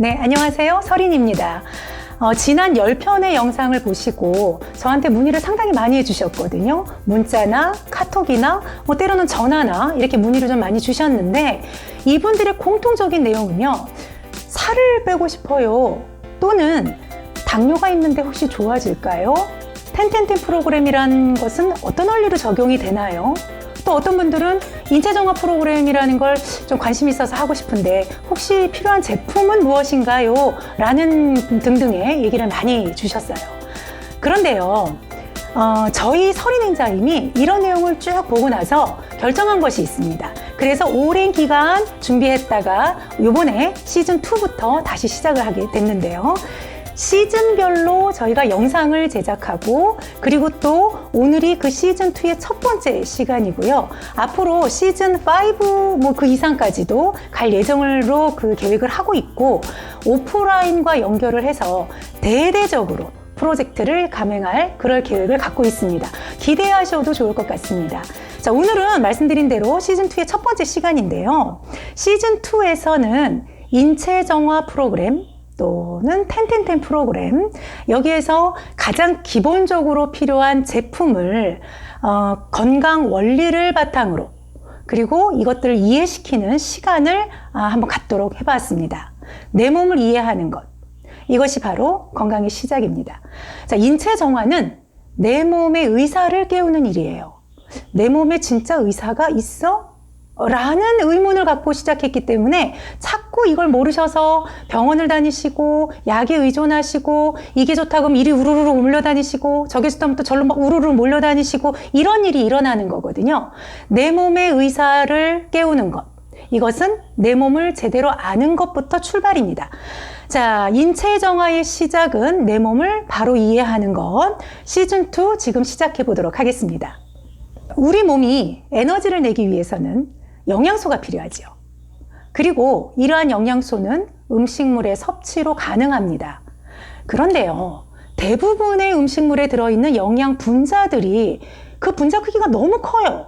네, 안녕하세요. 설인입니다. 지난 10편의 영상을 보시고 저한테 문의를 상당히 많이 해주셨거든요. 문자나 카톡이나 때로는 전화나 이렇게 문의를 좀 많이 주셨는데 이분들의 공통적인 내용은요. 살을 빼고 싶어요. 또는 당뇨가 있는데 혹시 좋아질까요? 텐텐텐 프로그램이라는 것은 어떤 원리로 적용이 되나요? 또 어떤 분들은 인체정화 프로그램이라는 걸 좀 관심 있어서 하고 싶은데 혹시 필요한 제품은 무엇인가요? 라는 등등의 얘기를 많이 주셨어요. 그런데요, 저희 설인행자님이 이런 내용을 쭉 보고 나서 결정한 것이 있습니다. 그래서 오랜 기간 준비했다가 이번에 시즌2부터 다시 시작을 하게 됐는데요. 시즌별로 저희가 영상을 제작하고 그리고 또 오늘이 그 시즌2의 첫 번째 시간이고요. 앞으로 시즌5 그 이상까지도 갈 예정으로 그 계획을 하고 있고 오프라인과 연결을 해서 대대적으로 프로젝트를 감행할 그럴 계획을 갖고 있습니다. 기대하셔도 좋을 것 같습니다. 자, 오늘은 말씀드린 대로 시즌2의 첫 번째 시간인데요. 시즌2에서는 인체정화 프로그램 또는 텐텐텐 프로그램, 여기에서 가장 기본적으로 필요한 제품을 건강 원리를 바탕으로 그리고 이것들을 이해시키는 시간을 한번 갖도록 해봤습니다. 내 몸을 이해하는 것, 이것이 바로 건강의 시작입니다. 자, 인체 정화는 내 몸의 의사를 깨우는 일이에요. 내 몸에 진짜 의사가 있어? 라는 의문을 갖고 시작했기 때문에 자꾸 이걸 모르셔서 병원을 다니시고 약에 의존하시고 이게 좋다고 하면 이리 우르르 몰려다니시고 저게 좋다면 또 절로 막 우르르 몰려다니시고 이런 일이 일어나는 거거든요. 내 몸의 의사를 깨우는 것, 이것은 내 몸을 제대로 아는 것부터 출발입니다. 자, 인체 정화의 시작은 내 몸을 바로 이해하는 것, 시즌2 지금 시작해 보도록 하겠습니다. 우리 몸이 에너지를 내기 위해서는 영양소가 필요하죠. 그리고 이러한 영양소는 음식물의 섭취로 가능합니다. 그런데요, 대부분의 음식물에 들어있는 영양 분자들이 그 분자 크기가 너무 커요.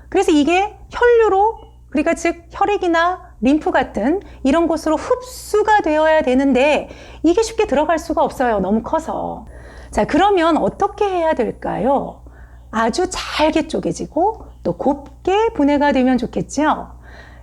그래서 이게 혈류로, 그러니까 즉 혈액이나 림프 같은 이런 곳으로 흡수가 되어야 되는데 이게 쉽게 들어갈 수가 없어요. 너무 커서. 자, 그러면 어떻게 해야 될까요? 아주 잘게 쪼개지고 또 곱게 분해가 되면 좋겠죠.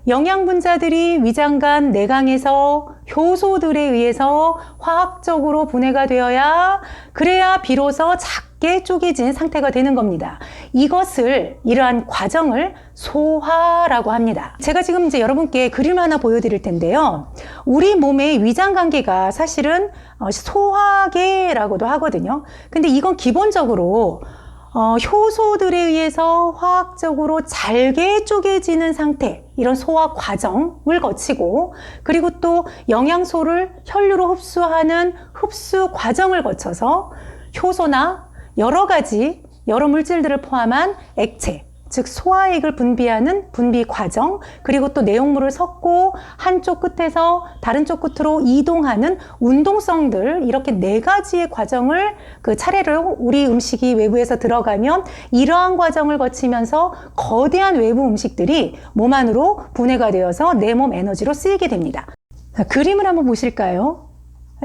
영양 분자들이 위장관 내강에서 효소들에 의해서 화학적으로 분해가 되어야 그래야 비로소 작게 쪼개진 상태가 되는 겁니다. 이러한 과정을 소화라고 합니다. 제가 지금 이제 여러분께 그림 하나 보여드릴 텐데요. 우리 몸의 위장관계가 사실은 소화계라고도 하거든요. 근데 이건 기본적으로 효소들에 의해서 화학적으로 잘게 쪼개지는 상태, 이런 소화 과정을 거치고 그리고 또 영양소를 혈류로 흡수하는 흡수 과정을 거쳐서 효소나 여러 물질들을 포함한 액체, 즉 소화액을 분비하는 분비 과정, 그리고 또 내용물을 섞고 한쪽 끝에서 다른 쪽 끝으로 이동하는 운동성들, 이렇게 4가지의 과정을 그 차례로 우리 음식이 외부에서 들어가면 이러한 과정을 거치면서 거대한 외부 음식들이 몸 안으로 분해가 되어서 내 몸 에너지로 쓰이게 됩니다. 자, 그림을 한번 보실까요?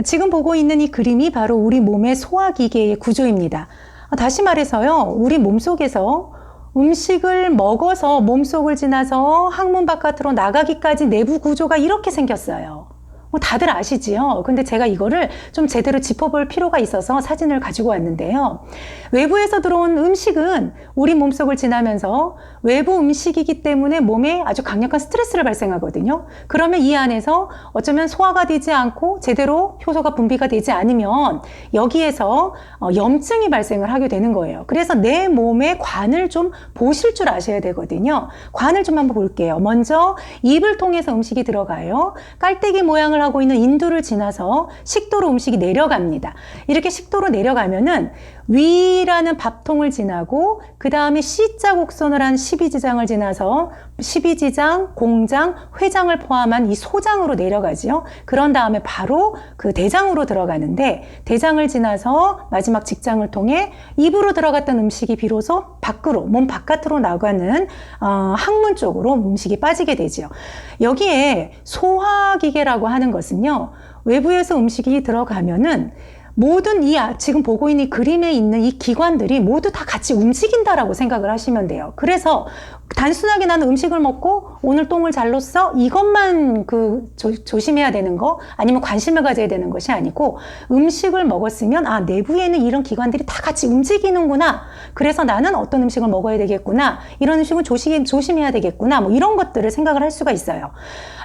지금 보고 있는 이 그림이 바로 우리 몸의 소화기계의 구조입니다. 다시 말해서요, 우리 몸속에서 음식을 먹어서 몸속을 지나서 항문 바깥으로 나가기까지 내부 구조가 이렇게 생겼어요. 다들 아시지요? 근데 제가 이거를 좀 제대로 짚어볼 필요가 있어서 사진을 가지고 왔는데요. 외부에서 들어온 음식은 우리 몸속을 지나면서 외부 음식이기 때문에 몸에 아주 강력한 스트레스를 발생하거든요. 그러면 이 안에서 어쩌면 소화가 되지 않고 제대로 효소가 분비가 되지 않으면 여기에서 염증이 발생을 하게 되는 거예요. 그래서 내 몸의 관을 좀 보실 줄 아셔야 되거든요. 관을 좀 한번 볼게요. 먼저 입을 통해서 음식이 들어가요. 깔때기 모양을 하고 있는 인두를 지나서 식도로 음식이 내려갑니다. 이렇게 식도로 내려가면은 위라는 밥통을 지나고 그 다음에 C자 곡선을 한 십이지장을 지나서 십이지장, 공장, 회장을 포함한 이 소장으로 내려가지요. 그런 다음에 바로 그 대장으로 들어가는데 대장을 지나서 마지막 직장을 통해 입으로 들어갔던 음식이 비로소 밖으로, 몸 바깥으로 나가는 항문 쪽으로 음식이 빠지게 되지요. 여기에 소화기계라고 하는 것은요. 외부에서 음식이 들어가면은 모든 지금 보고 있는 이 그림에 있는 이 기관들이 모두 다 같이 움직인다라고 생각을 하시면 돼요. 그래서 단순하게 나는 음식을 먹고 오늘 똥을 잘랐어 이것만 조심해야 되는 거 아니면 관심을 가져야 되는 것이 아니고 음식을 먹었으면 내부에는 이런 기관들이 다 같이 움직이는구나. 그래서 나는 어떤 음식을 먹어야 되겠구나. 이런 음식은 조심해야 되겠구나. 뭐 이런 것들을 생각을 할 수가 있어요.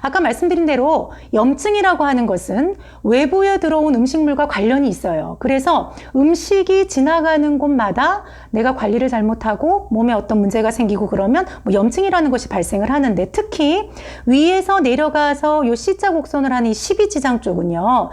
아까 말씀드린 대로 염증이라고 하는 것은 외부에 들어온 음식물과 관련이 있어요. 그래서 음식이 지나가는 곳마다 내가 관리를 잘못하고 몸에 어떤 문제가 생기고 그러면 뭐 염증이라는 것이 발생을 하는데, 특히 위에서 내려가서 요 C자 곡선을 하는 이 12지장 쪽은요,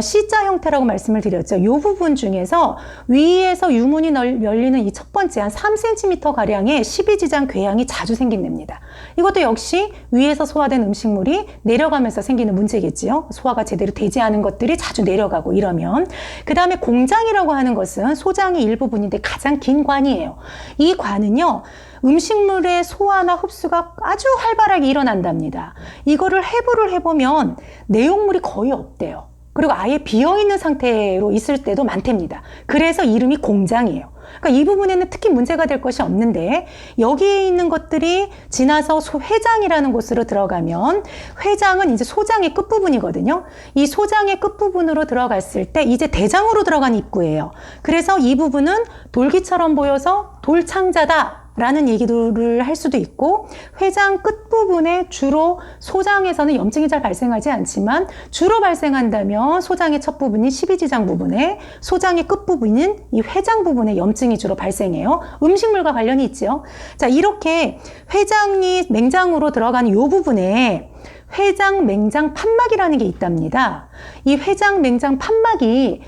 C자 형태라고 말씀을 드렸죠. 이 부분 중에서 위에서 유문이 열리는 이 첫 번째 한 3cm 가량의 12지장 궤양이 자주 생긴답니다. 이것도 역시 위에서 소화된 음식물이 내려가면서 생기는 문제겠지요. 소화가 제대로 되지 않은 것들이 자주 내려가고 이러면. 그 다음에 공장이라고 하는 것은 소장의 일부분인데 가장 긴 관이에요. 이 관은요, 음식물의 소화나 흡수가 아주 활발하게 일어난답니다. 이거를 해부를 해보면 내용물이 거의 없대요. 그리고 아예 비어있는 상태로 있을 때도 많답니다. 그래서 이름이 공장이에요. 그러니까 이 부분에는 특히 문제가 될 것이 없는데, 여기에 있는 것들이 지나서 회장이라는 곳으로 들어가면, 회장은 이제 소장의 끝부분이거든요. 이 소장의 끝부분으로 들어갔을 때 이제 대장으로 들어간 입구예요. 그래서 이 부분은 돌기처럼 보여서 돌창자다 라는 얘기를 할 수도 있고, 회장 끝부분에 주로 소장에서는 염증이 잘 발생하지 않지만 주로 발생한다면 소장의 첫 부분인 12지장 부분에, 소장의 끝부분인 이 회장 부분에 염증이 주로 발생해요. 음식물과 관련이 있죠. 자, 이렇게 회장이 맹장으로 들어가는 이 부분에 회장 맹장 판막이라는 게 있답니다. 이 회장 맹장 판막이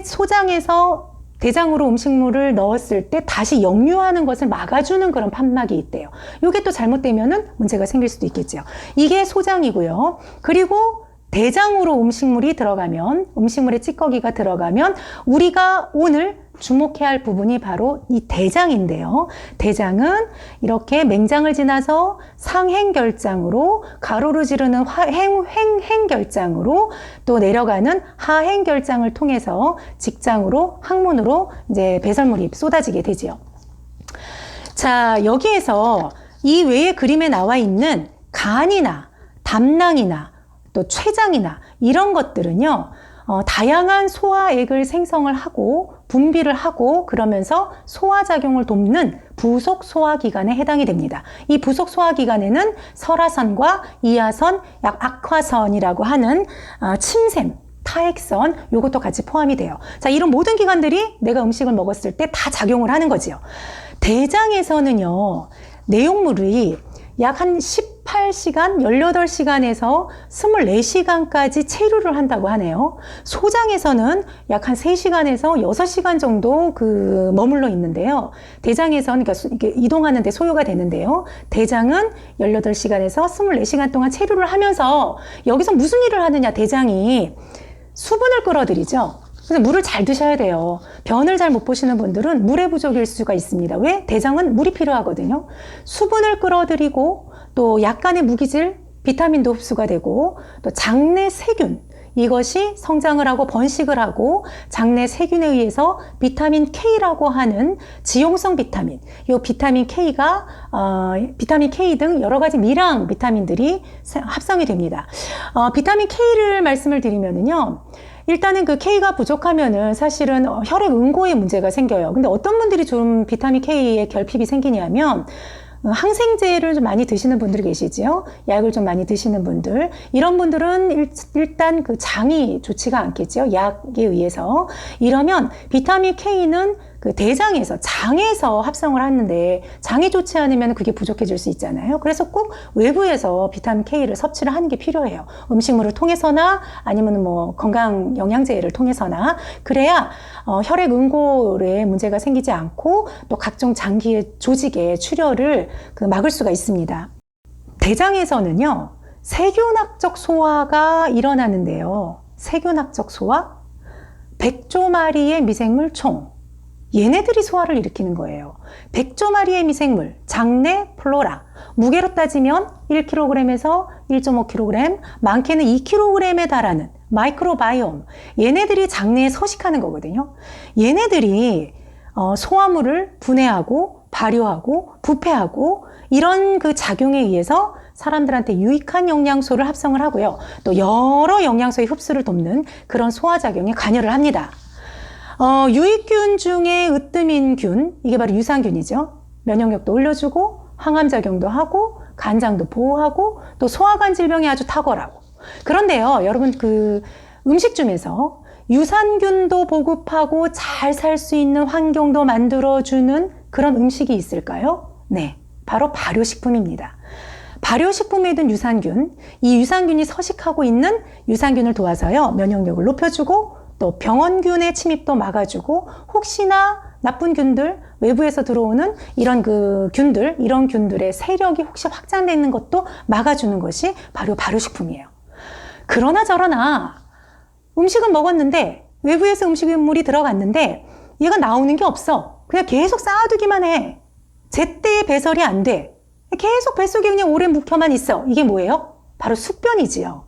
소장에서 대장으로 음식물을 넣었을 때 다시 역류하는 것을 막아주는 그런 판막이 있대요. 이게 또 잘못되면은 문제가 생길 수도 있겠죠. 이게 소장이고요. 그리고 대장으로 음식물이 들어가면, 음식물의 찌꺼기가 들어가면 우리가 오늘 주목해야 할 부분이 바로 이 대장인데요. 대장은 이렇게 맹장을 지나서 상행결장으로, 가로로 지르는 행결장으로 또 내려가는 하행결장을 통해서 직장으로, 항문으로 이제 배설물이 쏟아지게 되지요. 자, 여기에서 이 외에 그림에 나와 있는 간이나 담낭이나 또 췌장이나 이런 것들은요, 다양한 소화액을 생성을 하고 분비를 하고 그러면서 소화작용을 돕는 부속 소화기관에 해당이 됩니다. 이 부속 소화기관에는 설화선과 이하선, 악화선이라고 하는 침샘, 타액선, 요것도 같이 포함이 돼요. 자, 이런 모든 기관들이 내가 음식을 먹었을 때 다 작용을 하는 거지요. 대장에서는요, 내용물이 약 한 18시간, 18시간에서 24시간까지 체류를 한다고 하네요. 소장에서는 약 한 3시간에서 6시간 정도 머물러 있는데요. 대장에서는 그러니까 이동하는 데 소요가 되는데요. 대장은 18시간에서 24시간 동안 체류를 하면서 여기서 무슨 일을 하느냐, 대장이 수분을 끌어들이죠. 그래서 물을 잘 드셔야 돼요. 변을 잘 못 보시는 분들은 물의 부족일 수가 있습니다. 왜? 대장은 물이 필요하거든요. 수분을 끌어들이고 또 약간의 무기질, 비타민도 흡수가 되고 또 장내 세균, 이것이 성장을 하고 번식을 하고 장내 세균에 의해서 비타민 K라고 하는 지용성 비타민, 이 비타민 K가 비타민 K 등 여러 가지 미량 비타민들이 합성이 됩니다. 비타민 K를 말씀을 드리면은요, 일단은 그 K가 부족하면은 사실은 혈액 응고에 문제가 생겨요. 근데 어떤 분들이 좀 비타민 K에 결핍이 생기냐면, 항생제를 좀 많이 드시는 분들이 계시지요. 약을 좀 많이 드시는 분들. 이런 분들은 일단 그 장이 좋지가 않겠죠. 약에 의해서. 이러면 비타민 K는 그 대장에서, 장에서 합성을 하는데 장이 좋지 않으면 그게 부족해질 수 있잖아요. 그래서 꼭 외부에서 비타민 K를 섭취를 하는 게 필요해요. 음식물을 통해서나 아니면 뭐 건강 영양제를 통해서나. 그래야 혈액 응고에 문제가 생기지 않고 또 각종 장기의 조직의 출혈을 막을 수가 있습니다. 대장에서는요, 세균학적 소화가 일어나는데요. 세균학적 소화? 100조 마리의 미생물 총, 얘네들이 소화를 일으키는 거예요. 100조 마리의 미생물, 장내 플로라, 무게로 따지면 1kg에서 1.5kg, 많게는 2kg에 달하는 마이크로바이옴. 얘네들이 장내에 서식하는 거거든요. 얘네들이 소화물을 분해하고 발효하고 부패하고 이런 그 작용에 의해서 사람들한테 유익한 영양소를 합성을 하고요. 또 여러 영양소의 흡수를 돕는 그런 소화작용에 관여를 합니다. 유익균 중에 으뜸인균, 이게 바로 유산균이죠. 면역력도 올려주고 항암작용도 하고 간장도 보호하고 또 소화관 질병에 아주 탁월하고. 그런데요, 여러분 그 음식 중에서 유산균도 보급하고 잘 살 수 있는 환경도 만들어주는 그런 음식이 있을까요? 네, 바로 발효식품입니다. 발효식품에 든 유산균, 이 유산균이 서식하고 있는 유산균을 도와서요, 면역력을 높여주고 또 병원균의 침입도 막아주고 혹시나 나쁜 균들, 외부에서 들어오는 이런 이런 균들의 세력이 혹시 확장되는 것도 막아주는 것이 바로 발효식품이에요. 그러나 저러나 음식은 먹었는데 외부에서 음식물이 들어갔는데 얘가 나오는 게 없어. 그냥 계속 쌓아두기만 해. 제때 배설이 안 돼. 계속 뱃속에 그냥 오래 묵혀만 있어. 이게 뭐예요? 바로 숙변이지요.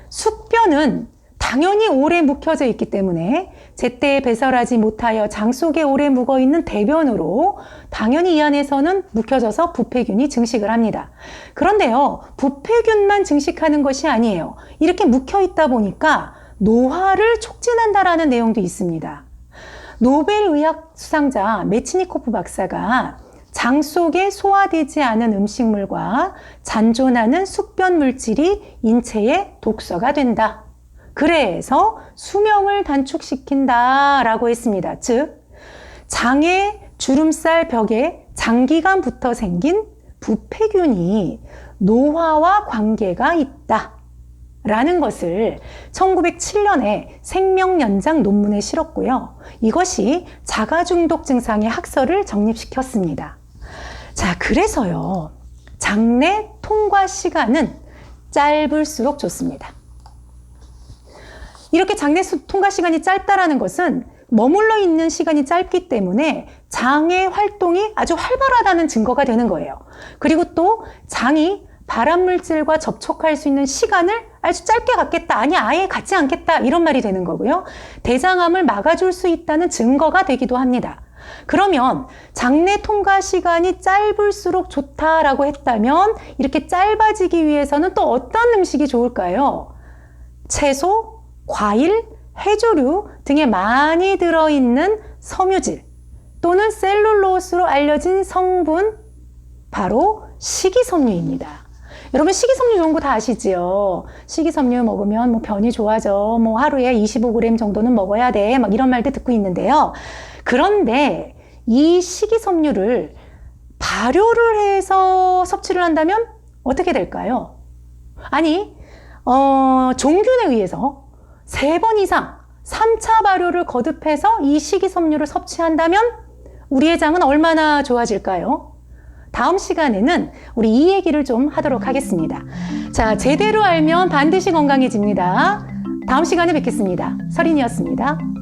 숙변은 당연히 오래 묵혀져 있기 때문에 제때 배설하지 못하여 장 속에 오래 묵어있는 대변으로 당연히 이 안에서는 묵혀져서 부패균이 증식을 합니다. 그런데요, 부패균만 증식하는 것이 아니에요. 이렇게 묵혀있다 보니까 노화를 촉진한다라는 내용도 있습니다. 노벨의학 수상자 메치니코프 박사가 장 속에 소화되지 않은 음식물과 잔존하는 숙변 물질이 인체에 독소가 된다. 그래서 수명을 단축시킨다라고 했습니다. 즉, 장의 주름살 벽에 장기간 붙어 생긴 부패균이 노화와 관계가 있다. 라는 것을 1907년에 생명연장 논문에 실었고요. 이것이 자가중독 증상의 학설을 정립시켰습니다. 자, 그래서요, 장내 통과 시간은 짧을수록 좋습니다. 이렇게 장내 통과 시간이 짧다라는 것은 머물러 있는 시간이 짧기 때문에 장의 활동이 아주 활발하다는 증거가 되는 거예요. 그리고 또 장이 발암물질과 접촉할 수 있는 시간을 아주 짧게 갖겠다, 아니 아예 갖지 않겠다, 이런 말이 되는 거고요. 대장암을 막아줄 수 있다는 증거가 되기도 합니다. 그러면 장내 통과 시간이 짧을수록 좋다라고 했다면 이렇게 짧아지기 위해서는 또 어떤 음식이 좋을까요? 채소, 과일, 해조류 등에 많이 들어있는 섬유질 또는 셀룰로스로 알려진 성분, 바로 식이섬유입니다. 여러분 식이섬유 좋은 거 다 아시지요? 식이섬유 먹으면 뭐 변이 좋아져, 뭐 하루에 25g 정도는 먹어야 돼, 막 이런 말도 듣고 있는데요. 그런데 이 식이섬유를 발효를 해서 섭취를 한다면 어떻게 될까요? 아니, 종균에 의해서 3번 이상 3차 발효를 거듭해서 이 식이섬유를 섭취한다면 우리의 장은 얼마나 좋아질까요? 다음 시간에는 우리 이 얘기를 좀 하도록 하겠습니다. 자, 제대로 알면 반드시 건강해집니다. 다음 시간에 뵙겠습니다. 서린이었습니다.